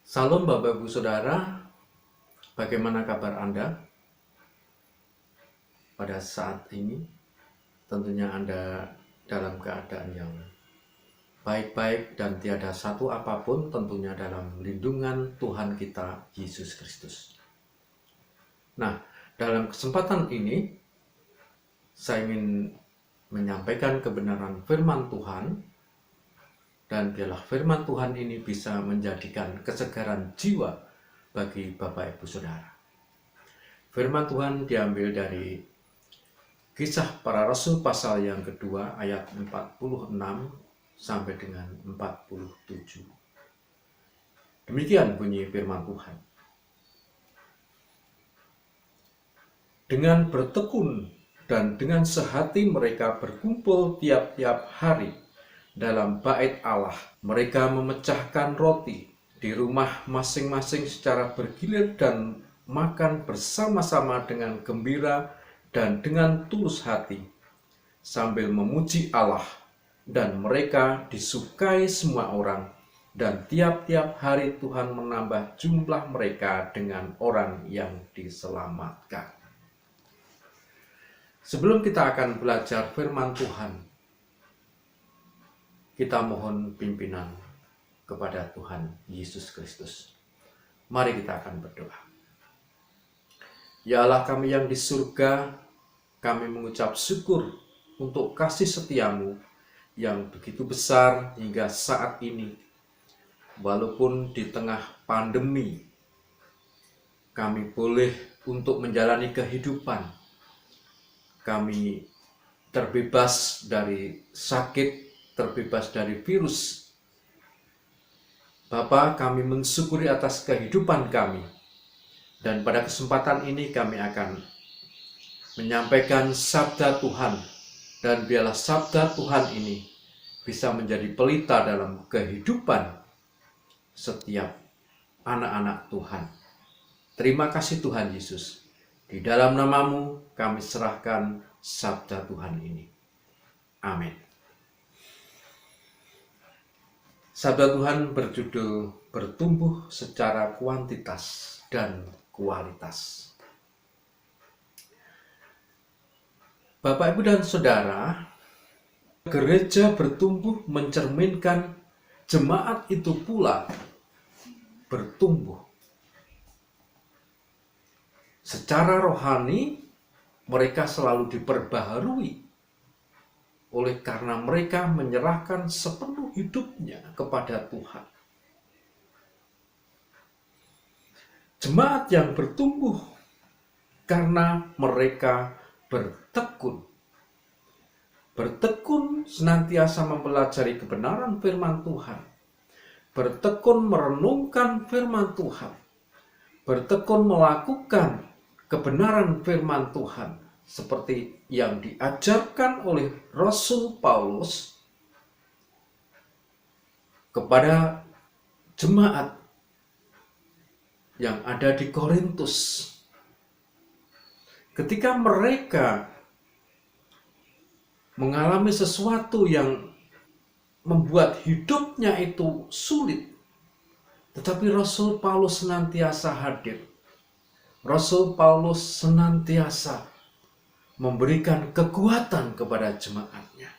Salam Bapak Ibu Saudara, bagaimana kabar Anda pada saat ini? Tentunya Anda dalam keadaan yang baik-baik dan tiada satu apapun tentunya dalam lindungan Tuhan kita Yesus Kristus. Nah, dalam kesempatan ini saya ingin menyampaikan kebenaran firman Tuhan, dan biarlah firman Tuhan ini bisa menjadikan kesegaran jiwa bagi Bapak Ibu Saudara. Firman Tuhan diambil dari Kisah Para Rasul pasal yang kedua ayat 46 sampai dengan 47. Demikian bunyi firman Tuhan. Dengan bertekun dan dengan sehati mereka berkumpul tiap-tiap hari dalam bait Allah. Mereka memecahkan roti di rumah masing-masing secara bergilir dan makan bersama-sama dengan gembira dan dengan tulus hati, sambil memuji Allah, dan mereka disukai semua orang, dan tiap-tiap hari Tuhan menambah jumlah mereka dengan orang yang diselamatkan. Sebelum kita akan belajar firman Tuhan, kita mohon pimpinan kepada Tuhan Yesus Kristus. Mari kita akan berdoa. Ya Allah kami yang di surga, kami mengucap syukur untuk kasih setiamu yang begitu besar hingga saat ini. Walaupun di tengah pandemi, kami boleh untuk menjalani kehidupan. Kami terbebas dari sakit, terbebas dari virus. Bapa, kami mensyukuri atas kehidupan kami. Dan pada kesempatan ini kami akan menyampaikan sabda Tuhan. Dan biarlah sabda Tuhan ini bisa menjadi pelita dalam kehidupan setiap anak-anak Tuhan. Terima kasih Tuhan Yesus. Di dalam namamu kami serahkan sabda Tuhan ini. Amin. Sabda Tuhan berjudul bertumbuh secara kuantitas dan kualitas. Bapak, Ibu, dan Saudara, gereja bertumbuh mencerminkan jemaat itu pula bertumbuh. Secara rohani, mereka selalu diperbaharui oleh karena mereka menyerahkan sepenuh hidupnya kepada Tuhan. Jemaat yang bertumbuh karena mereka bertekun. Bertekun senantiasa mempelajari kebenaran firman Tuhan. Bertekun merenungkan firman Tuhan. Bertekun melakukan kebenaran firman Tuhan seperti yang diajarkan oleh Rasul Paulus kepada jemaat yang ada di Korintus. Ketika mereka mengalami sesuatu yang membuat hidupnya itu sulit, tetapi Rasul Paulus senantiasa hadir. Rasul Paulus senantiasa memberikan kekuatan kepada jemaatnya.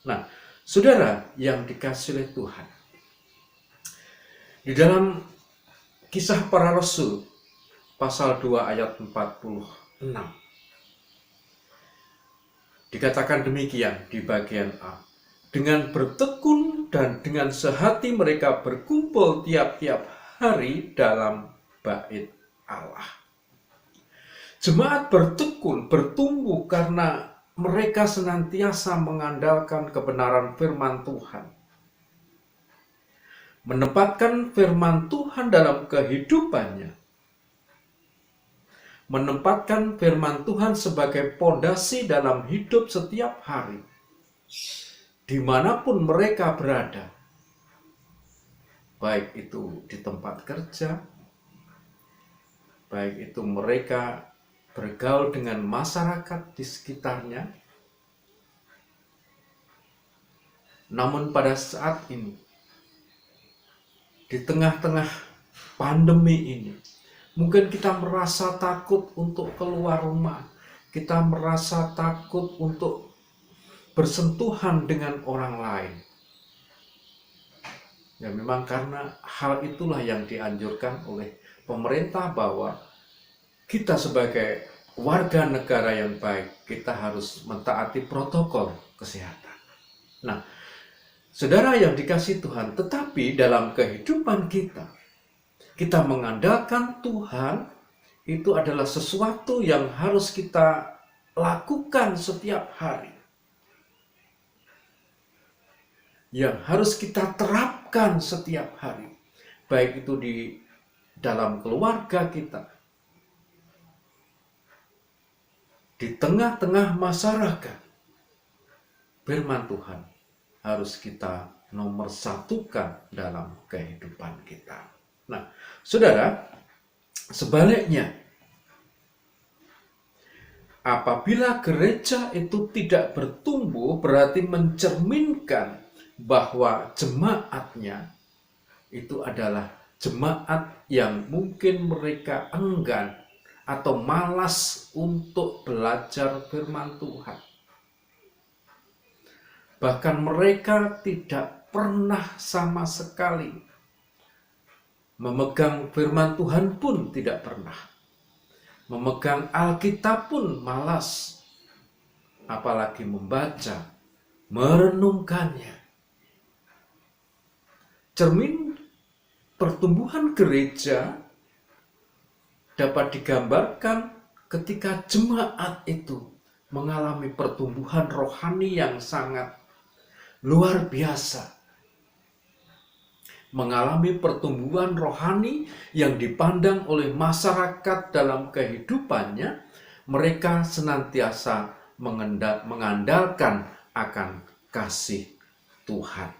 Nah, saudara yang dikasihi oleh Tuhan, di dalam Kisah Para Rasul pasal 2 ayat 46 dikatakan demikian di bagian A. Dengan bertekun dan dengan sehati mereka berkumpul tiap-tiap hari dalam bait Allah. Jemaat bertekun, bertumbuh karena mereka senantiasa mengandalkan kebenaran firman Tuhan. Menempatkan firman Tuhan dalam kehidupannya. Menempatkan firman Tuhan sebagai pondasi dalam hidup setiap hari. Dimanapun mereka berada. Baik itu di tempat kerja, baik itu mereka bergaul dengan masyarakat di sekitarnya. Namun pada saat ini, di tengah-tengah pandemi ini. Mungkin kita merasa takut untuk keluar rumah. Kita merasa takut untuk bersentuhan dengan orang lain. Ya memang karena hal itulah yang dianjurkan oleh pemerintah bahwa kita sebagai warga negara yang baik, kita harus mentaati protokol kesehatan. Nah, saudara yang dikasihi Tuhan, tetapi dalam kehidupan kita mengandalkan Tuhan, itu adalah sesuatu yang harus kita lakukan setiap hari. Yang harus kita terapkan setiap hari. Baik itu di dalam keluarga kita, di tengah-tengah masyarakat. Firman Tuhan harus kita nomor satukan dalam kehidupan kita. Nah, saudara, sebaliknya, apabila gereja itu tidak bertumbuh, berarti mencerminkan bahwa jemaatnya itu adalah jemaat yang mungkin mereka enggan atau malas untuk belajar firman Tuhan. Bahkan mereka tidak pernah sama sekali memegang firman Tuhan pun tidak pernah. Memegang Alkitab pun malas. Apalagi membaca, merenungkannya. Cermin pertumbuhan gereja dapat digambarkan ketika jemaat itu mengalami pertumbuhan rohani yang sangat luar biasa. Mengalami pertumbuhan rohani yang dipandang oleh masyarakat dalam kehidupannya, mereka senantiasa mengandalkan akan kasih Tuhan.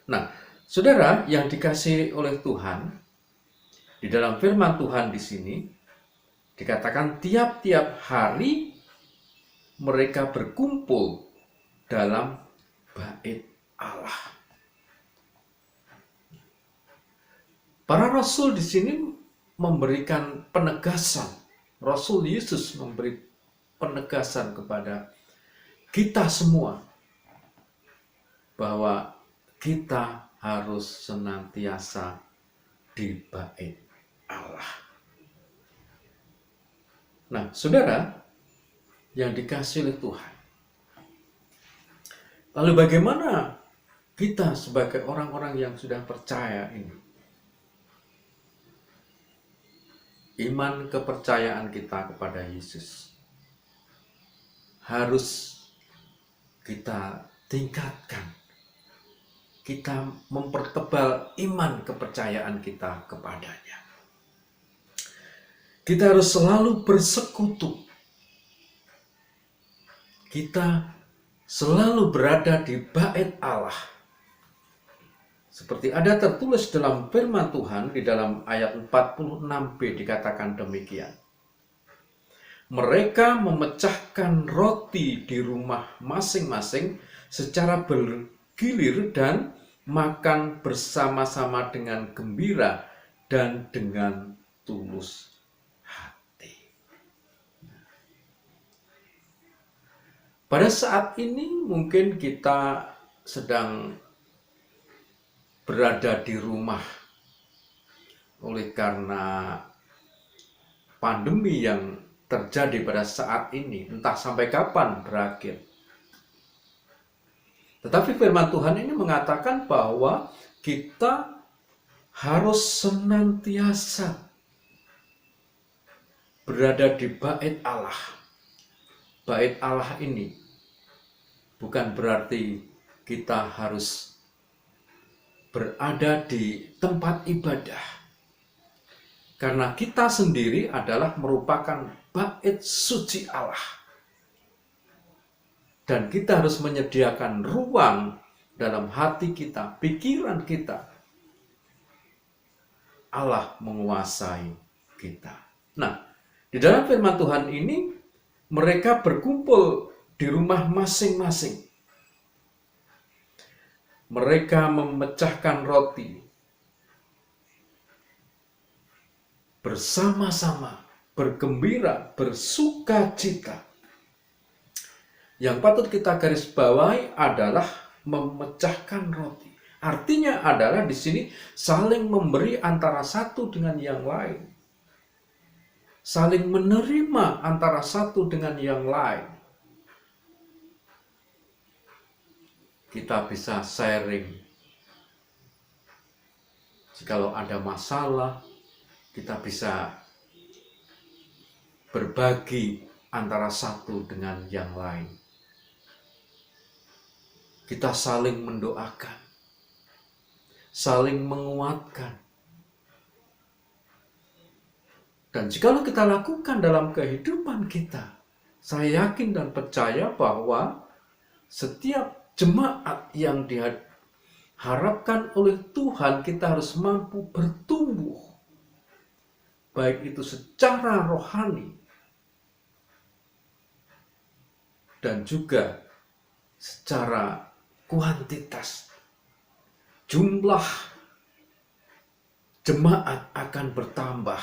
Nah, saudara yang dikasihi oleh Tuhan, di dalam firman Tuhan di sini dikatakan tiap-tiap hari mereka berkumpul dalam bait Allah. Para rasul di sini memberikan penegasan. Rasul Yesus memberi penegasan kepada kita semua bahwa kita harus senantiasa di bait Allah. Nah, saudara yang dikasihi oleh Tuhan, lalu bagaimana kita sebagai orang-orang yang sudah percaya ini? Iman kepercayaan kita kepada Yesus harus kita tingkatkan. Kita mempertebal iman kepercayaan kita kepadanya. Kita harus selalu bersekutu. Kita selalu berada di bait Allah. Seperti ada tertulis dalam firman Tuhan di dalam ayat 46b dikatakan demikian. Mereka memecahkan roti di rumah masing-masing secara bergilir dan makan bersama-sama dengan gembira dan dengan tulus hati. Pada saat ini mungkin kita sedang berada di rumah oleh karena pandemi yang terjadi pada saat ini, entah sampai kapan berakhir. Tetapi firman Tuhan ini mengatakan bahwa kita harus senantiasa berada di bait Allah. Bait Allah ini bukan berarti kita harus berada di tempat ibadah. Karena kita sendiri adalah merupakan bait suci Allah. Dan kita harus menyediakan ruang dalam hati kita, pikiran kita. Allah menguasai kita. Nah, di dalam firman Tuhan ini, mereka berkumpul di rumah masing-masing. Mereka memecahkan roti. bersama-sama, bergembira, bersukacita. Yang patut kita garis bawahi adalah memecahkan roti. Artinya adalah di sini saling memberi antara satu dengan yang lain. Saling menerima antara satu dengan yang lain. Kita bisa sharing. Jikalau ada masalah, kita bisa berbagi antara satu dengan yang lain. Kita saling mendoakan, saling menguatkan. Dan jikalau kita lakukan dalam kehidupan kita, saya yakin dan percaya bahwa setiap jemaat yang diharapkan oleh Tuhan, kita harus mampu bertumbuh. Baik itu secara rohani dan juga secara kuantitas. Jumlah jemaat akan bertambah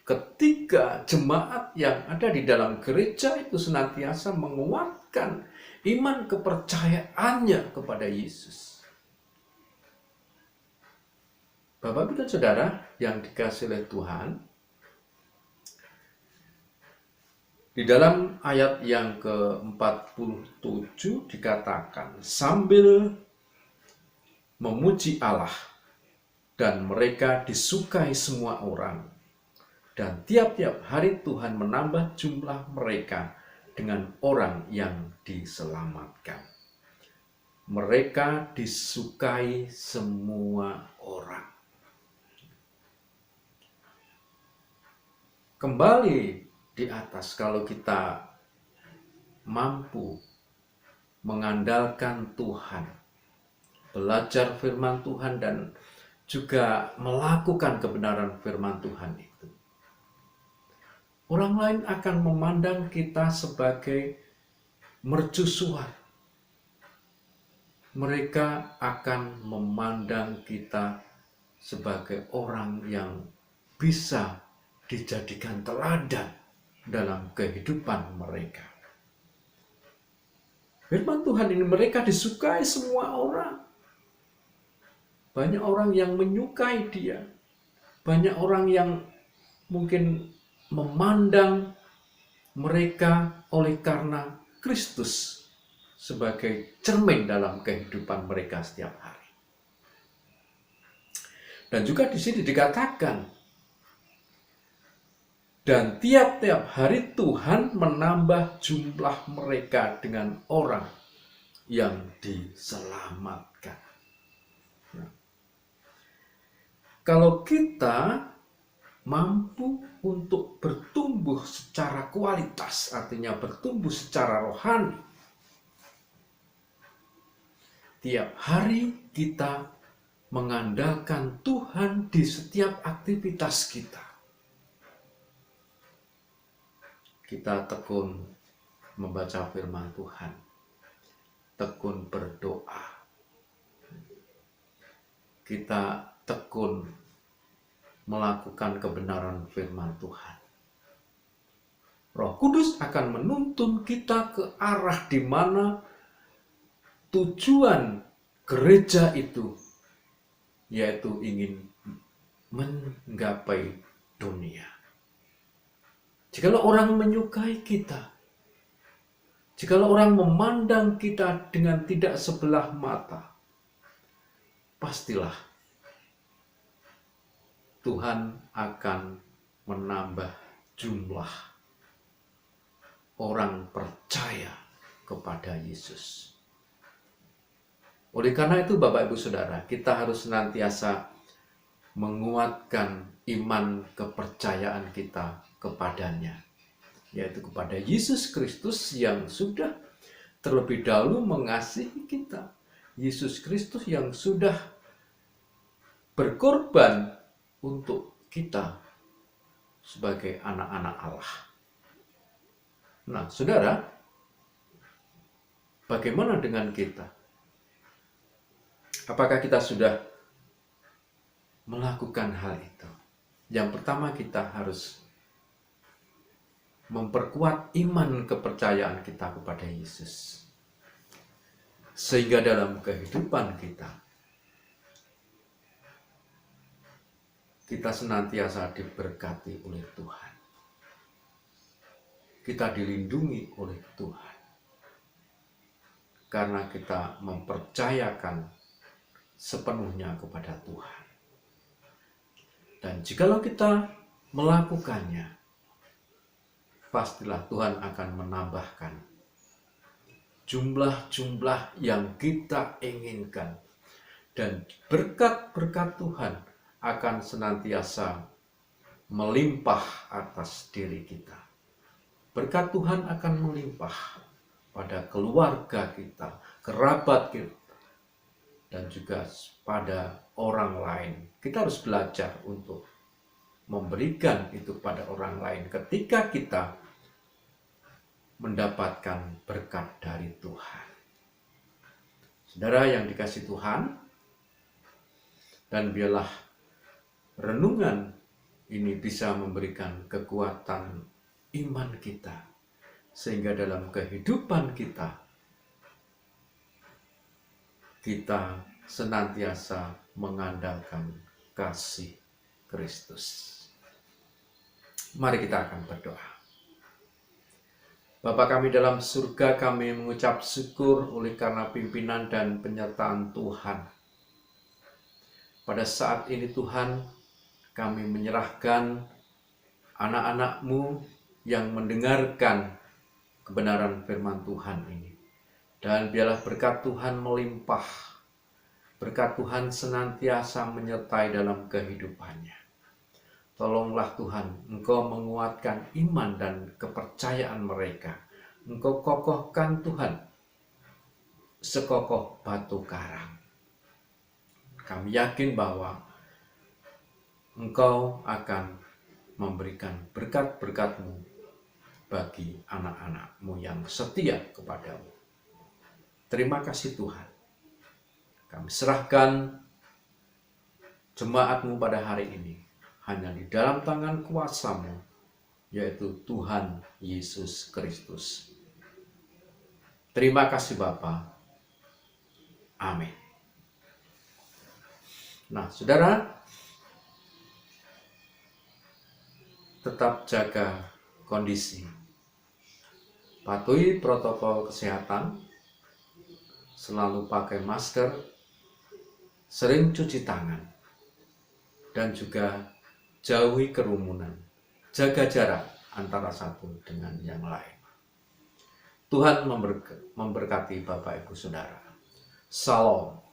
ketika jemaat yang ada di dalam gereja itu senantiasa menguatkan iman kepercayaannya kepada Yesus. Bapak, Ibu, dan Saudara yang dikasihi oleh Tuhan, di dalam ayat yang ke-47 dikatakan, sambil memuji Allah, dan mereka disukai semua orang. Dan tiap-tiap hari Tuhan menambah jumlah mereka dengan orang yang diselamatkan. Mereka disukai semua orang. Kembali di atas, kalau kita mampu mengandalkan Tuhan, belajar firman Tuhan, dan juga melakukan kebenaran firman Tuhan itu, orang lain akan memandang kita sebagai mercusuar. Mereka akan memandang kita sebagai orang yang bisa dijadikan teladan dalam kehidupan mereka. Firman Tuhan ini, mereka disukai semua orang. Banyak orang yang menyukai dia. Banyak orang yang mungkin memandang mereka oleh karena Kristus sebagai cermin dalam kehidupan mereka setiap hari. Dan juga di sini dikatakan, dan tiap-tiap hari Tuhan menambah jumlah mereka dengan orang yang diselamatkan. Nah, kalau kita mampu untuk bertumbuh secara kualitas, artinya bertumbuh secara rohani, tiap hari kita mengandalkan Tuhan di setiap aktivitas kita. Kita tekun membaca firman Tuhan, tekun berdoa, kita tekun melakukan kebenaran firman Tuhan. Roh Kudus akan menuntun kita ke arah di mana tujuan gereja itu, yaitu ingin menggapai dunia. Jikalau orang menyukai kita, jikalau orang memandang kita dengan tidak sebelah mata, pastilah Tuhan akan menambah jumlah orang percaya kepada Yesus. Oleh karena itu, Bapak Ibu Saudara, kita harus senantiasa menguatkan iman kepercayaan kita kepadanya, yaitu kepada Yesus Kristus yang sudah terlebih dahulu mengasihi kita. Yesus Kristus yang sudah berkorban untuk kita sebagai anak-anak Allah. Nah, saudara, bagaimana dengan kita? Apakah kita sudah melakukan hal itu? Yang pertama, kita harus memperkuat iman kepercayaan kita kepada Yesus. Sehingga dalam kehidupan kita senantiasa diberkati oleh Tuhan. Kita dilindungi oleh Tuhan. Karena kita mempercayakan sepenuhnya kepada Tuhan. Dan jikalau kita melakukannya, pastilah Tuhan akan menambahkan jumlah-jumlah yang kita inginkan. Dan berkat-berkat Tuhan akan senantiasa melimpah atas diri kita. Berkat Tuhan akan melimpah pada keluarga kita, kerabat kita, dan juga pada orang lain. Kita harus belajar untuk memberikan itu pada orang lain ketika kita mendapatkan berkat dari Tuhan. Saudara yang dikasihi Tuhan, dan biarlah renungan ini bisa memberikan kekuatan iman kita, sehingga dalam kehidupan kita senantiasa mengandalkan kasih Kristus. Mari kita akan berdoa. Bapa kami dalam surga, kami mengucap syukur oleh karena pimpinan dan penyertaan Tuhan. Pada saat ini Tuhan, kami menyerahkan anak-anak-Mu yang mendengarkan kebenaran firman Tuhan ini. Dan biarlah berkat Tuhan melimpah. Berkat Tuhan senantiasa menyertai dalam kehidupannya. Tolonglah Tuhan, Engkau menguatkan iman dan kepercayaan mereka. Engkau kokohkan Tuhan, sekokoh batu karang. Kami yakin bahwa Engkau akan memberikan berkat-berkat-Mu bagi anak-anak-Mu yang setia kepadamu. Terima kasih Tuhan. Kami serahkan jemaat-Mu pada hari ini hanya di dalam tangan kuasa-Mu, yaitu Tuhan Yesus Kristus. Terima kasih Bapa. Amin. Nah, saudara, tetap jaga kondisi. Patuhi protokol kesehatan, selalu pakai masker, sering cuci tangan, dan juga jauhi kerumunan. Jaga jarak antara satu dengan yang lain. Tuhan memberkati Bapak Ibu Saudara. Salam.